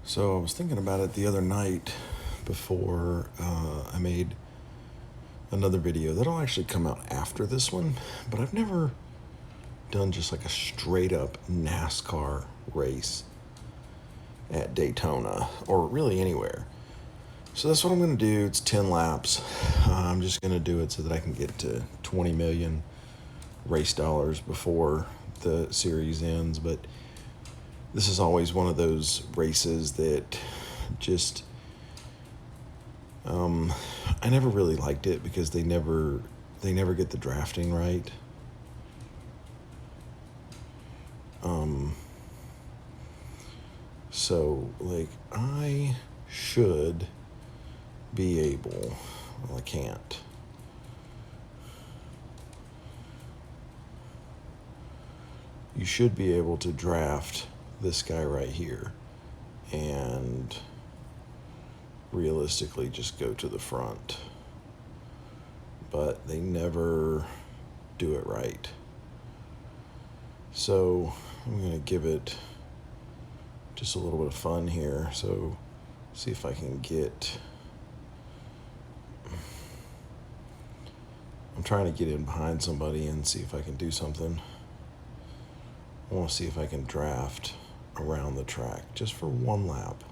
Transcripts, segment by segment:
So I was thinking about it the other night before I made another video that'll actually come out after this one, but I've never done just like a straight up NASCAR race at Daytona or really anywhere. So that's what I'm going to do. It's 10 laps. I'm just going to do it so that I can get to 20 million race dollars before the series ends. But this is always one of those races that just I never really liked it because they never get the drafting right. So like I should be able, well, I can't. You should be able to draft this guy right here and realistically just go to the front. But they never do it right. So I'm going to give it just a little bit of fun here. So see if I can get... I'm trying to get in behind somebody and see if I can do something. I want to see if I can draft around the track just for one lap.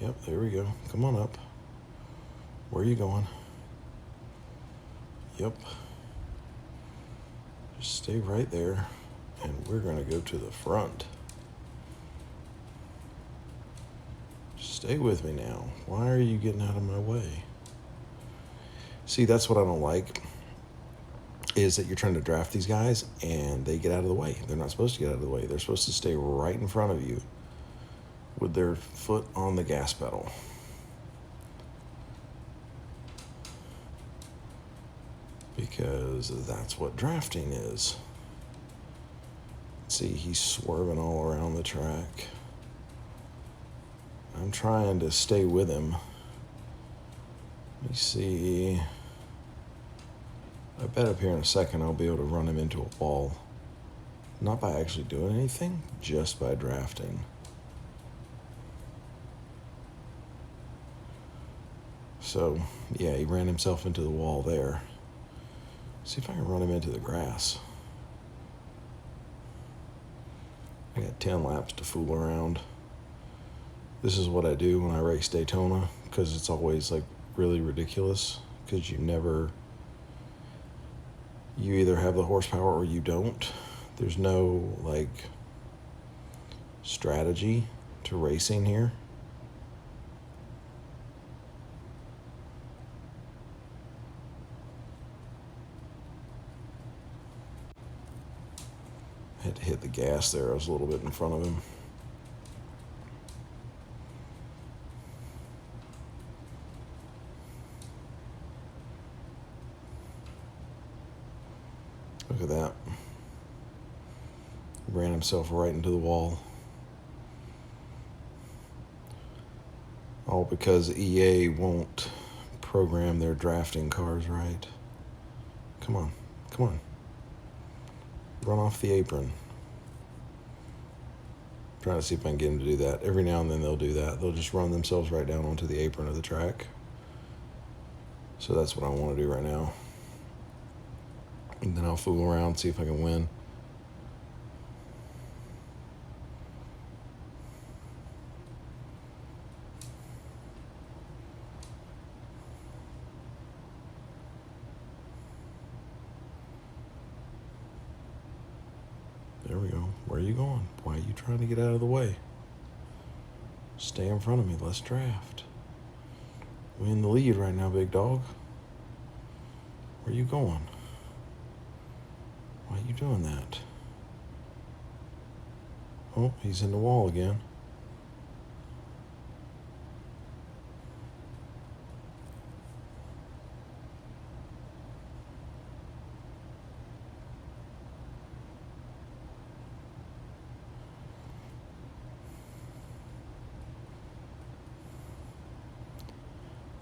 Yep, there we go. Come on up. Where are you going? Yep. Just stay right there, and we're going to go to the front. Stay with me now. Why are you getting out of my way? See, that's what I don't like, is that you're trying to draft these guys, and they get out of the way. They're not supposed to get out of the way. They're supposed to stay right in front of you with their foot on the gas pedal. Because that's what drafting is. See, he's swerving all around the track. I'm trying to stay with him. Let me see. I bet up here in a second I'll be able to run him into a wall. Not by actually doing anything, just by drafting. So, yeah, he ran himself into the wall there. See if I can run him into the grass. I got 10 laps to fool around. This is what I do when I race Daytona, because it's always like really ridiculous, because you either have the horsepower or you don't. There's no like strategy to racing here. I had to hit the gas there. I was a little bit in front of him. Look at that. He ran himself right into the wall. All because EA won't program their drafting cars right. Come on, come on. Run off the apron. I'm trying to see if I can get them to do that. Every now and then they'll do that. They'll just run themselves right down onto the apron of the track. So that's what I want to do right now. And then I'll fool around, see if I can win. There we go. Where are you going? Why are you trying to get out of the way? Stay in front of me. Let's draft. We in the lead right now, big dog. Where are you going? Why are you doing that? Oh, he's in the wall again.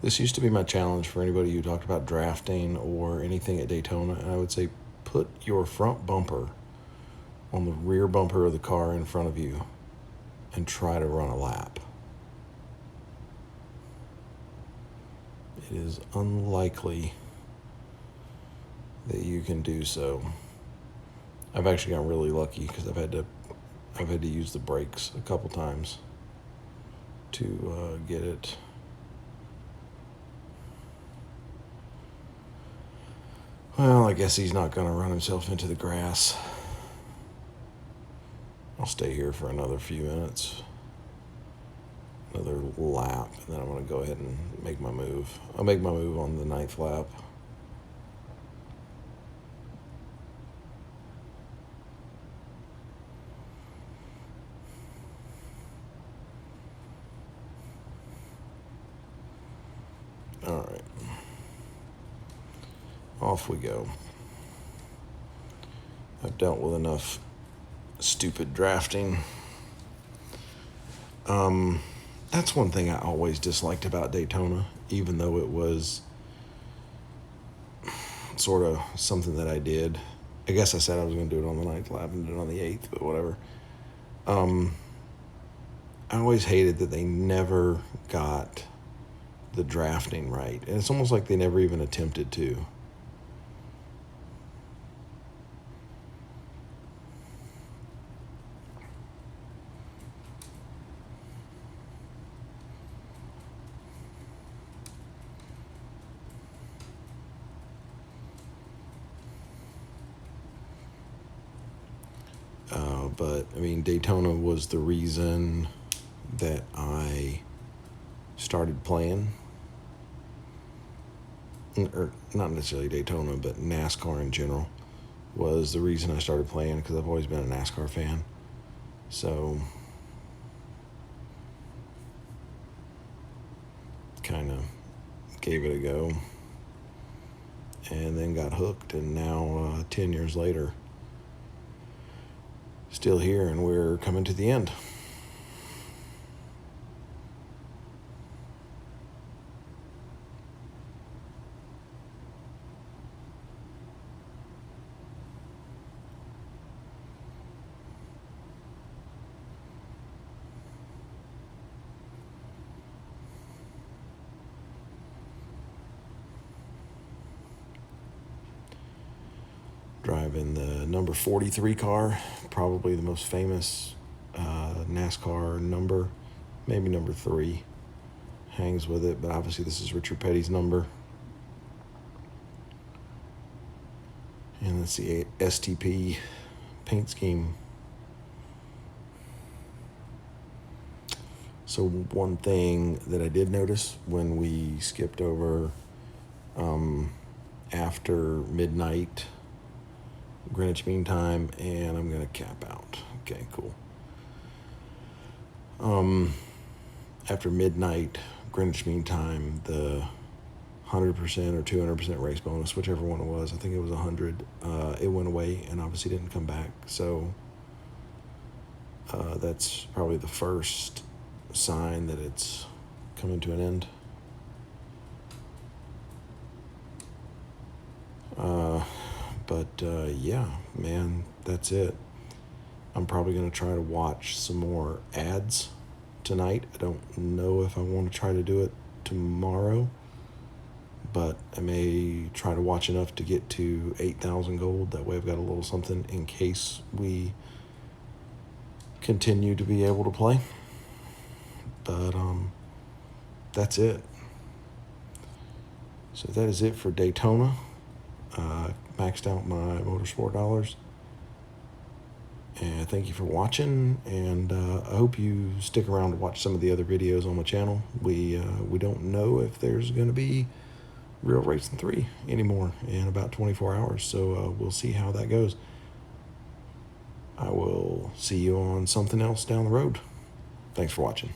This used to be my challenge for anybody who talked about drafting or anything at Daytona, and I would say put your front bumper on the rear bumper of the car in front of you. and try to run a lap. It is unlikely that you can do so. I've actually gotten really lucky because I've had to use the brakes a couple times to get it. Well, I guess he's not going to run himself into the grass. I'll stay here for another few minutes, another lap, and then I'm going to go ahead and make my move. I'll make my move on the 9th lap. All right. Off we go. I've dealt with enough stupid drafting. That's one thing I always disliked about Daytona, even though it was sort of something that I did. I guess I said I was going to do it on the 9th lap and did it on the 8th, but whatever. I always hated that they never got the drafting right. And it's almost like they never even attempted to. But, I mean, Daytona was the reason that I started playing. Or not necessarily Daytona, but NASCAR in general was the reason I started playing, because I've always been a NASCAR fan. So, kind of gave it a go. And then got hooked, and now 10 years later, still here, and we're coming to the end. Driving the number 43 car, probably the most famous NASCAR number, maybe number 3 hangs with it, but obviously this is Richard Petty's number. And that's the STP paint scheme. So one thing that I did notice when we skipped over after midnight Greenwich Mean Time, and I'm going to cap out. Okay, cool. After midnight Greenwich Mean Time, the 100% or 200% race bonus, whichever one it was, I think it was 100, it went away and obviously didn't come back. So that's probably the first sign that it's coming to an end. Yeah, man, that's it. I'm probably going to try to watch some more ads tonight. I don't know if I want to try to do it tomorrow, but I may try to watch enough to get to 8,000 gold. That way I've got a little something in case we continue to be able to play. But that's it. So that is it for Daytona. Maxed out my motorsport dollars. And thank you for watching, and I hope you stick around to watch some of the other videos on my channel. We don't know if there's going to be Real Racing 3 anymore in about 24 hours, so we'll see how that goes. I will see you on something else down the road. Thanks for watching.